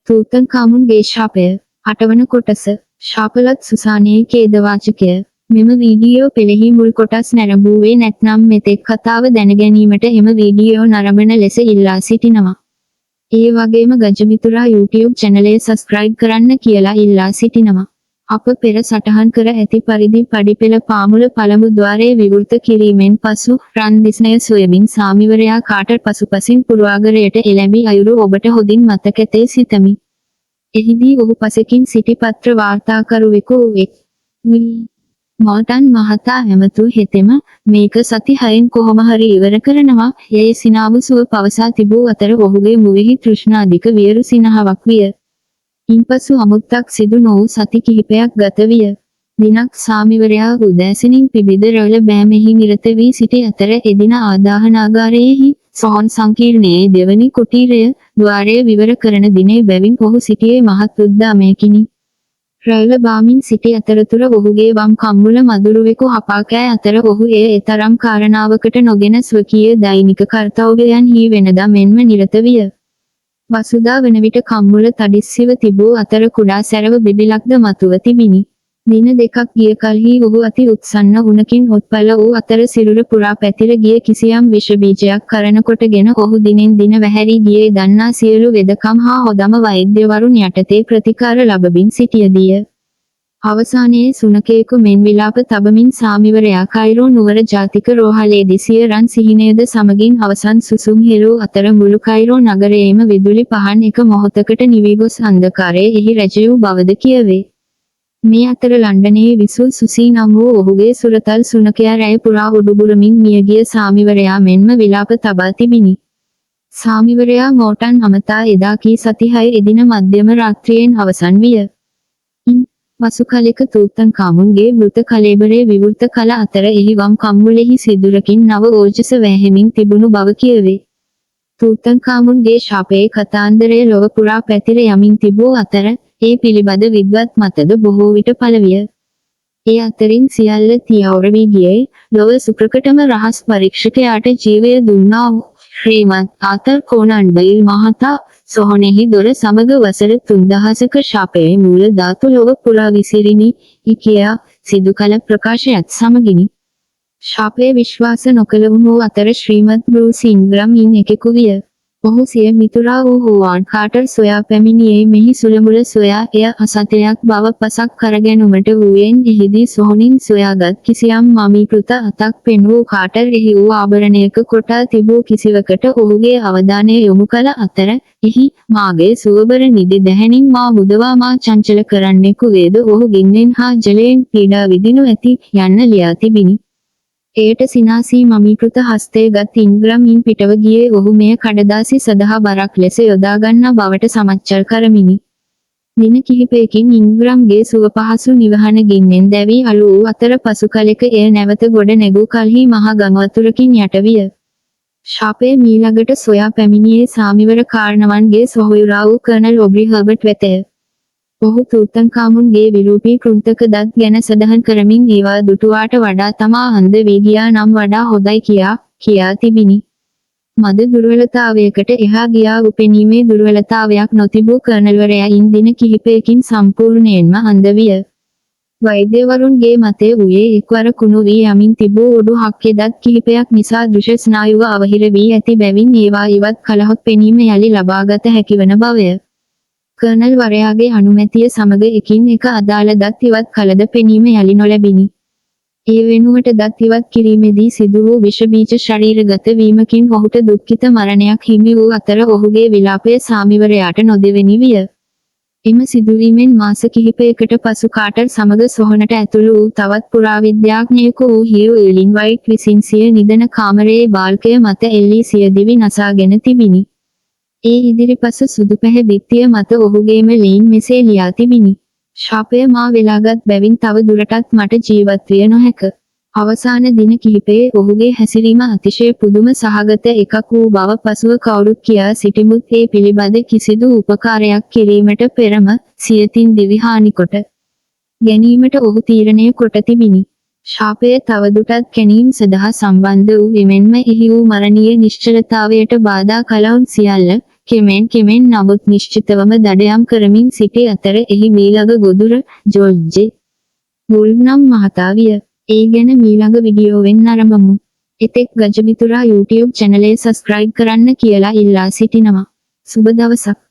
තූතන්ඛාමුන්ගේ ශාපය 8 වන කොටස ශාපලත් සුසානයේ ඛේදවාචකය මෙම වීඩියෝ පෙළෙහි මුල් කොටස් නැරඹුවේ නැත්නම් මෙතෙක් කතාව දැනගැනීමට එම වීඩියෝ නරඹන ලෙස ඉල්ලා සිටිනවා. ඒ වගේම ගජමිතුරා YouTube channel subscribe කරන්න කියලා ඉල්ලා සිටිනවා. අප පෙර සටහන් කර ඇති පරිදි පඩිපෙළ පාමුල පළමු ద్వාරයේ විවෘත කිරීමෙන් පසු රන් දිස්නය සොයමින් සාමිවරයා කාටර් පසුපසින් පුරවාගරයට එළඹි අයුරු ඔබට හොඳින් මතකතේ සිතමි. එහිදී ඔහු පසකින් සිටි පත්‍ර වාර්තාකරුවෙකු එක් මෝටන් මහතා ඇමතු හෙතෙම මේක සති 6න් කොහොම හරි ඉවර කරනවා යයි සිනාවුසුව පවසා තිබූ අතර ඔහුගේ මුවෙහි තෘෂ්ණාධික වියරු සිනහවක් විය. ඉන්පසු අමුත්තක් සිදු නොවූ සති කිහිපයක් ගත විය. දිනක් සාමිවරයා උදෑසනින් පිබිද රැළ බෑමෙහි නිරත වී සිටි අතර එදින ආදාහනාගාරයේහි සොහොන් සංකීර්ණයේ දෙවනි කුටීරය ద్వාරය විවර කරන දිනේ බැවින් ඔහු සිටියේ මහත් උද්දාමයකිනි. රැළ බාමින් සිටි අතරතුර ඔහුගේ වම් කම්මුල මදුරුවෙකු හපා කෑ අතර ඔහු එය තරම් කාරණාවකට නොගෙන ස්වකීය දෛනික කර්තව්‍යයන්හි වෙනදා මෙන්ම නිරත විය. වසුදා වන විට කම්මුල තඩිස්සිව තිබූ අතර කුඩා සැරව බිබිලක්ද මතුව තිබිනි. දින දෙකක් ගිය කලෙහි ඔහු අති උත්සන්න වුණකින් ඔත්පල වූ අතර සිරුර පුරා පැතිර ගිය කිසියම් විෂ බීජයක් කරනකොටගෙන ඔහු දිනෙන් දින වැහැරී ගියේ දන්නා සියලු වෙදකම් හා හොදම වෛද්‍යවරුන් යටතේ ප්‍රතිකාර ලබමින් සිටියදීය. අවසානයේ සුනකයෙකු මෙන් විලාප තබමින් සාමිවරයා කයිරෝ නුවර ජාතික රෝහලේදී සිය රන් සිහිනයද සමගින් අවසන් සුසුම් හෙළූ අතර මුළු කයිරෝ නගරයේම විදුලි පහන් එක මොහොතකට නිවි ගොස් අන්ධකාරයේ එහි රැජ වූ බවද කියවේ. මේ අතර ලන්ඩනයේ විසූ සුසී නම් වූ ඔහුගේ සුරතල් සුනකයා රැය පුරා උඩුබුරමින් මියගිය සාමිවරයා මෙන්ම විලාප තබා තිබිනි. සාමිවරයා මෝටන් අමතා එදා කී සති 6 එදින මධ්‍යම රාත්‍රියෙන් අවසන් විය. වසු කලෙක තූතන්ඛාමුන්ගේ මෘත කලෙබරේ විවෘත කළ අතර එහි වම් කම්මුලෙහි සිදුරකින් නව ඕජස වැහෙමින් තිබුණු බව කියවේ. තූතන්ඛාමුන්ගේ ශාපයේ කතාන්දරය ලොව පුරා පැතිර යමින් තිබූ අතර ඒ පිළිබඳ විද්වත් මතද බොහෝ විට පළවිය. ඒ අතරින් සියල්ල තියවර වී ගියේ ලොව සුප්‍රකටම රහස් පරීක්ෂකයාට ජීවය දුන්නා වූ ශ්‍රීමත් ආතර් කොනන් බයිල් මහතා සොහොනෙහි දොර සමග වසර 3000ක ශාපයේ මූල ධාතු ලොව පුරා විසිරිනි කියා සිදු කළ ප්‍රකාශයත් සමගිනි. ශාපයේ විශ්වාස නොකළවුන් අතර ශ්‍රීමත් බෲස් ඉන්ග්‍රම් එකෙකු විය. ඔහු සිය මිතුරා වූ හුවාන් කාටර් සොයා පැමිණියේ මෙහි සුළමුල සොයා එය අසත්‍යයක් බව පසක් කරගැනුමට වූයෙන් එහිදී සොහොනින් සොයාගත් කිසියම් මමීකෘත අතක් පෙන්වූ කාටර් එහි වූ ආභරණයක කොටා තිබූ කිසිවකට ඔහුගේ අවධානය යොමු කළ අතර එහි මාගේ සුවබර නිදි දැහැණින් මා මුදවා මා චංචල කරන්නෙකු වේද ඔහු ගින්නෙන් හා ජලයෙන් පීඩා විඳිනු ඇති යන්න ලියා තිබිනි. එයට සිනාසී මමීකෘත හස්තය ගත් ඉන්ග්‍රම් ඉන් පිටව ගියේ ඔහු මෙය කඩදාසි සඳහා බරක් ලෙස යොදාගන්නා බවට සමච්චල් කරමිනි. දින කිහිපයකින් ඉන්ග්‍රම්ගේ සුව පහසු නිවහන ගින්නෙන් දැවී අළු වූ අතර පසු කලෙක එය නැවත ගොඩ නැගූ කල්හි මහා ගඟ වතුරකින් යට විය. ශාපයේ මීළඟට සොයා පැමිණියේ සාමිවර කාරණවන්ගේ සොහොයුරා වූ කර්නල් ඔබ්‍රි හර්බර්ට් වෙතය. ඔහු තූතන්ඛාමුන්ගේ විරූපී කෘන්තක දත් ගැන සඳහන් කරමින් ඒවා දුටුවාට වඩා තමා අන්ධ වී ගියා නම් වඩා හොඳයි කියා තිබිනි. මද දුර්වලතාවයකට එහා ගියා උපෙනීමේ දුර්වලතාවයක් නොතිබූ කර්නල්වරයා ඉන් දින කිහිපයකින් සම්පූර්ණයෙන්ම අන්ධ විය. වෛද්‍යවරුන්ගේ මතය වූයේ එක්වර කුණු වී යමින් තිබූ උඩු හක්කේ දත් කිහිපයක් නිසා දෘශ්‍ය ස්නායුව අවහිර වී ඇති බැවින් ඒවා ඉවත් කළහොත් පෙනීම යලි ලබාගත හැකිවන බවය. කර්නල් වරයාගේ අනුමැතිය සමග එකින් එක අදාළ දත් ඉවත් කළද පෙනීම යලි නොලැබිනි. ඒ වෙනුවට දත් ඉවත් කිරීමේදී සිදු වූ විෂ බීජ ශරීරගත වීමකින් ඔහුට දුක්ඛිත මරණයක් හිමි වූ අතර ඔහුගේ විලාපය සාමිවරයාට නොදෙවෙනි විය. එම සිදුවීමෙන් මාස කිහිපයකට පසු කාටර් සමග සොහොනට ඇතුළු වූ තවත් පුරාවිද්‍යාඥයෙකු වූ හියු එර්ලින් වයිට් විසින් සිය නිදන කාමරයේ බාල්කය මත එල්ලී සිය දිවි නසාගෙන තිබිනි. ඒ ඉදිරිපස සුදු පැහැ බිත්තිය මත ඔහුගේම ලීන් මෙසේ ලියා තිබිනි. ශාපය මා වෙලාගත් බැවින් තව දුරටත් මට ජීවත් විය නොහැක. අවසාන දින කිහිපයේ ඔහුගේ හැසිරීම අතිශය පුදුම සහගත එකක් වූ බව පසුව කවුරුත් කියා සිටිමුත් ඒ පිළිබඳ කිසිදු උපකාරයක් කිරීමට පෙරම සියතින් දිවි හානි කොට ගැනීමට ඔහු තීරණය කොට තිබිනි. ශාපය තවදුරටත් කැණීම් සඳහා සම්බන්ධ වූ එමෙන්ම එහි වූ මරණීය නිශ්චලතාවයට බාධා කළවුන් සියල්ල කෙමෙන් නමුත් නිශ්චිතවම දඩයම් කරමින් සිටි අතර එහි මීළඟ ගොදුර ජෝර්ජ් බුල්නම් මහතා විය. ඒ ගැන මීළඟ විඩියෝවෙන් නරඹමු. එතෙක් ගජමිතුරා YouTube චැනලය සබස්ක්‍රයිබ් කරන්න කියලා ඉල්ලා සිටිනවා. සුබ දවසක්.